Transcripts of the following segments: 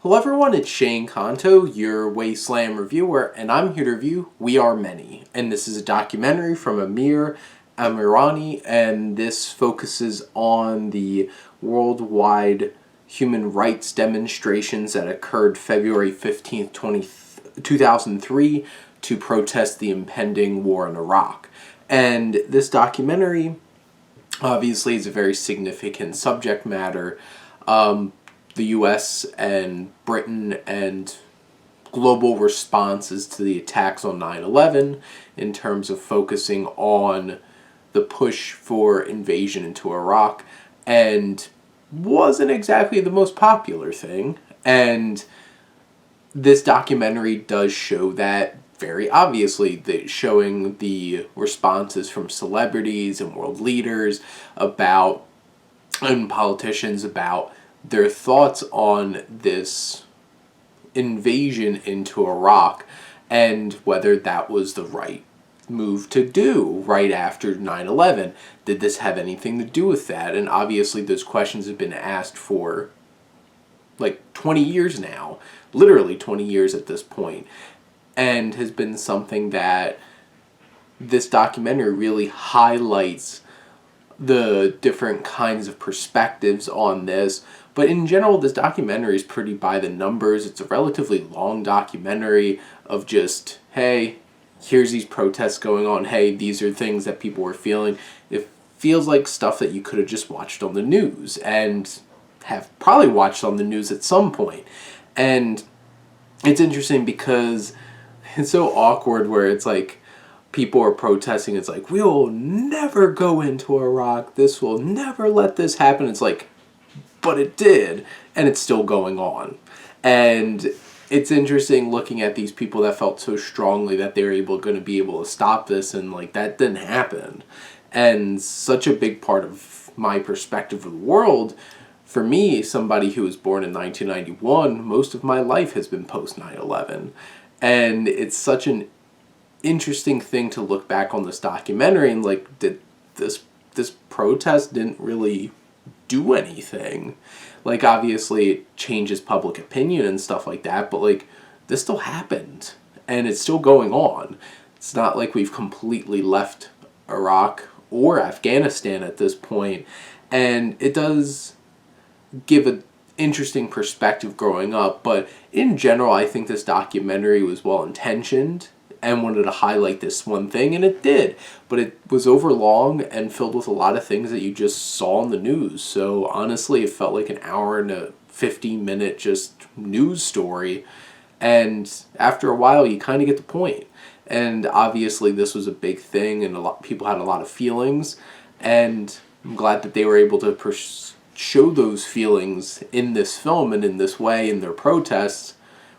Hello everyone, it's Shane Kanto, your Wasteland reviewer, and I'm here to review We Are Many. And this is a documentary from Amir Amirani, and this focuses on the worldwide human rights demonstrations that occurred February 15th, 2003 to protest the impending war in Iraq. And this documentary obviously is a very significant subject matter. The US and Britain and global responses to the attacks on 9/11 in terms of focusing on the push for invasion into Iraq, and wasn't exactly the most popular thing. And this documentary does show that very obviously, showing the responses from celebrities and world leaders about and politicians about their thoughts on this invasion into Iraq and whether that was the right move to do right after 9/11. Did this have anything to do with that? And obviously those questions have been asked for like 20 years now, literally 20 years at this point, and has been something that this documentary really highlights the different kinds of perspectives on this. But in general, this documentary is pretty by the numbers. It's a relatively long documentary of just, hey, here's these protests going on. Hey, these are things that people were feeling. It feels like stuff that you could have just watched on the news and have probably watched on the news at some point. And it's interesting because it's so awkward where it's like, people are protesting, it's like, we will never go into Iraq, this will never let this happen. It's like, but it did, and it's still going on. And it's interesting looking at these people that felt so strongly that they were going to be able to stop this, and like, that didn't happen. And such a big part of my perspective of the world, for me, somebody who was born in 1991, most of my life has been post 9/11. And it's such an interesting thing to look back on this documentary and like, did this protest didn't really do anything. Like, obviously it changes public opinion and stuff like that, but like, this still happened and it's still going on. It's not like we've completely left Iraq or Afghanistan at this point. And it does give an interesting perspective growing up, but in general I think this documentary was well intentioned and wanted to highlight this one thing, and it did. But it was overlong and filled with a lot of things that you just saw in the news. So honestly, it felt like an hour and a 15-minute just news story. And after a while, you kind of get the point. And obviously, this was a big thing, and people had a lot of feelings. And I'm glad that they were able to show those feelings in this film and in this way in their protests.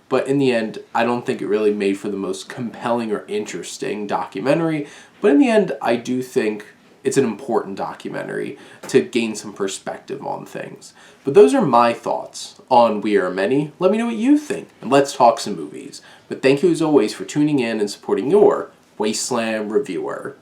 But in the end, I don't think it really made for the most compelling or interesting documentary. But in the end, I do think it's an important documentary to gain some perspective on things. But those are my thoughts on We Are Many. Let me know what you think, and let's talk some movies. But thank you as always for tuning in and supporting your Wasteland reviewer.